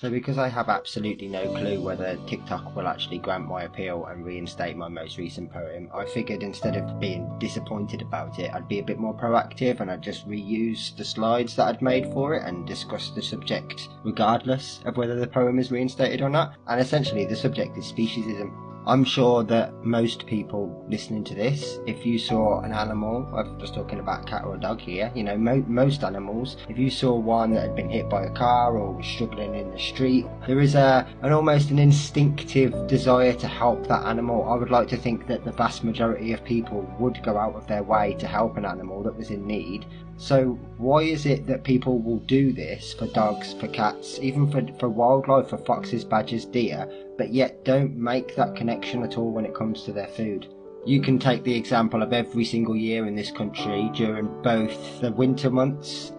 So because I have absolutely no clue whether TikTok will actually grant my appeal and reinstate my most recent poem, I figured instead of being disappointed about it, I'd be a bit more proactive and I'd just reuse the slides that I'd made for it and discuss the subject regardless of whether the poem is reinstated or not. And essentially the subject is speciesism. I'm sure that most people listening to this, if you saw an animal, I'm just talking about a cat or a dog here, you know, most animals, if you saw one that had been hit by a car or was struggling in the street, there is almost an instinctive desire to help that animal. I would like to think that the vast majority of people would go out of their way to help an animal that was in need. So why is it that people will do this for dogs, for cats, even for wildlife, for foxes, badgers, deer, but yet don't make that connection at all when it comes to their food? You can take the example of every single year in this country during both the winter months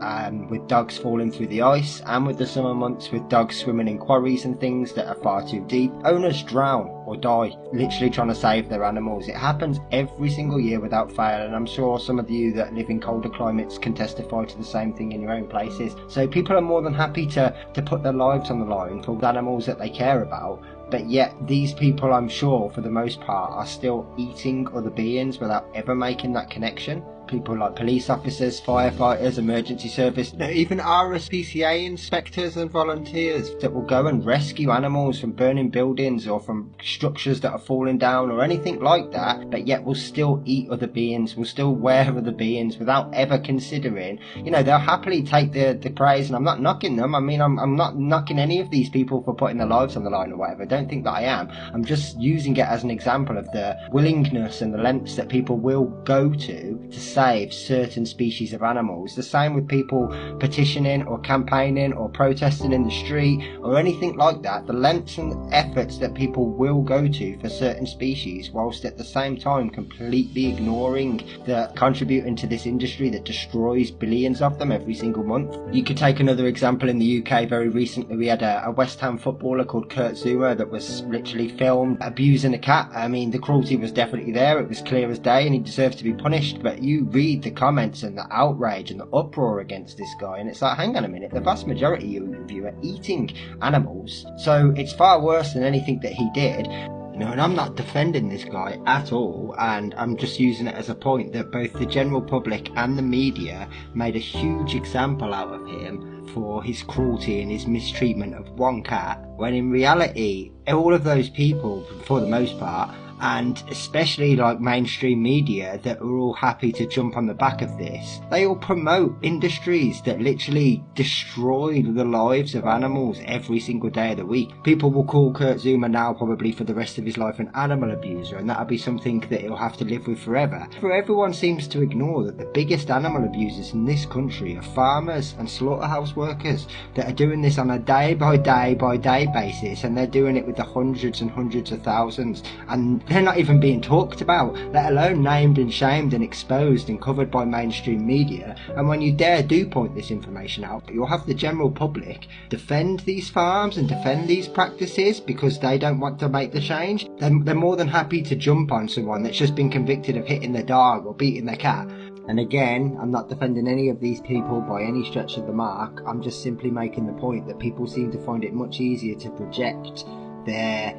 with dogs falling through the ice and with the summer months with dogs swimming in quarries and things that are far too deep. Owners drown or die literally trying to save their animals. It happens every single year without fail, and I'm sure some of you that live in colder climates can testify to the same thing in your own places. So people are more than happy to put their lives on the line for the animals that they care about. But yet these people, I'm sure, for the most part, are still eating other beings without ever making that connection. People like police officers, firefighters, emergency service, even RSPCA inspectors and volunteers that will go and rescue animals from burning buildings or from structures that are falling down or anything like that, but yet will still eat other beings, will still wear other beings without ever considering, you know, they'll happily take the praise, and I'm not knocking them. I mean, I'm not knocking any of these people for putting their lives on the line or whatever. I don't think that I am. I'm just using it as an example of the willingness and the lengths that people will go to save certain species of animals. The same with people petitioning or campaigning or protesting in the street or anything like that. The lengths and efforts that people will go to for certain species, whilst at the same time completely ignoring the contributing to this industry that destroys billions of them every single month. You could take another example in the UK. Very recently we had a West Ham footballer called Kurt Zouma that was literally filmed abusing a cat. I mean, the cruelty was definitely there, it was clear as day, and he deserved to be punished. But you read the comments and the outrage and the uproar against this guy, and it's like, hang on a minute, the vast majority of you are eating animals, so it's far worse than anything that he did. You know, and I'm not defending this guy at all, and I'm just using it as a point that both the general public and the media made a huge example out of him for his cruelty and his mistreatment of one cat, when in reality all of those people, for the most part, and especially like mainstream media that are all happy to jump on the back of this, they all promote industries that literally destroy the lives of animals every single day of the week. People will call Kurt Zouma now probably for the rest of his life an animal abuser, and that'll be something that he'll have to live with forever. For everyone seems to ignore that the biggest animal abusers in this country are farmers and slaughterhouse workers that are doing this on a day by day basis, and they're doing it with the hundreds and hundreds of thousands, and they're not even being talked about, let alone named and shamed and exposed and covered by mainstream media. And when you do point this information out, you'll have the general public defend these farms and defend these practices because they don't want to make the change. They're more than happy to jump on someone that's just been convicted of hitting their dog or beating their cat. And again, I'm not defending any of these people by any stretch of the mark. I'm just simply making the point that people seem to find it much easier to project their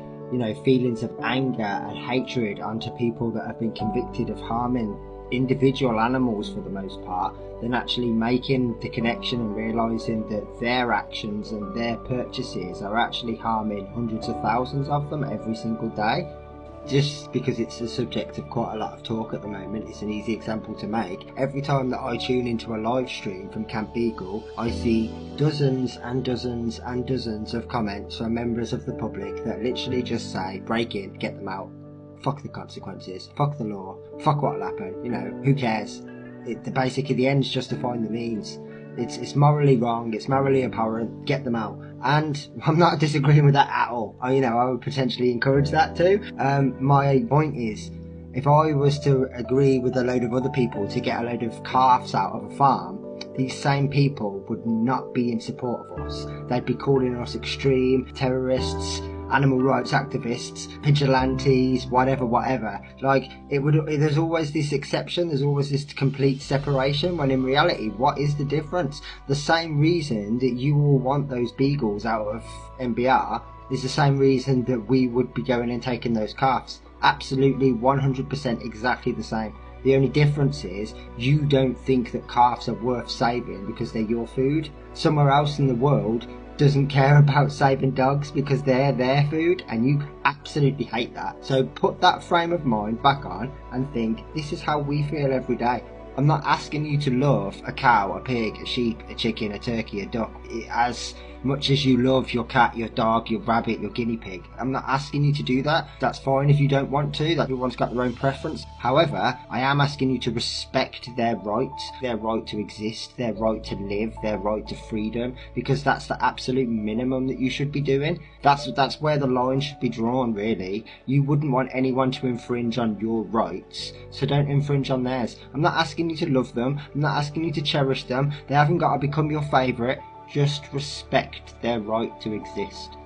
feelings of anger and hatred onto people that have been convicted of harming individual animals for the most part, than actually making the connection and realising that their actions and their purchases are actually harming hundreds of thousands of them every single day. Just because it's the subject of quite a lot of talk at the moment, it's an easy example to make. Every time that I tune into a live stream from Camp Beagle, I see dozens and dozens and dozens of comments from members of the public that literally just say, break in, get them out, fuck the consequences, fuck the law, fuck what'll happen, who cares? Basically the ends justifying the means. It's morally wrong, it's morally abhorrent, get them out. And I'm not disagreeing with that at all. I would potentially encourage that too. My point is, if I was to agree with a load of other people to get a load of calves out of a farm, these same people would not be in support of us. They'd be calling us extreme terrorists, animal rights activists, vigilantes, whatever. Like, there's always this exception, there's always this complete separation, when in reality, what is the difference? The same reason that you all want those beagles out of MBR is the same reason that we would be going and taking those calves. Absolutely 100% exactly the same. The only difference is you don't think that calves are worth saving because they're your food. Somewhere else in the world doesn't care about saving dogs because they're their food, and you absolutely hate that. So put that frame of mind back on and think, this is how we feel every day. I'm not asking you to love a cow, a pig, a sheep, a chicken, a turkey, a duck as much as you love your cat, your dog, your rabbit, your guinea pig. I'm not asking you to do that. That's fine if you don't want to. That everyone's got their own preference. However, I am asking you to respect their right to exist, their right to live, their right to freedom, because that's the absolute minimum that you should be doing. That's where the line should be drawn, really. You wouldn't want anyone to infringe on your rights, so don't infringe on theirs. I'm not asking you to love them. I'm not asking you to cherish them. They haven't got to become your favourite. Just respect their right to exist.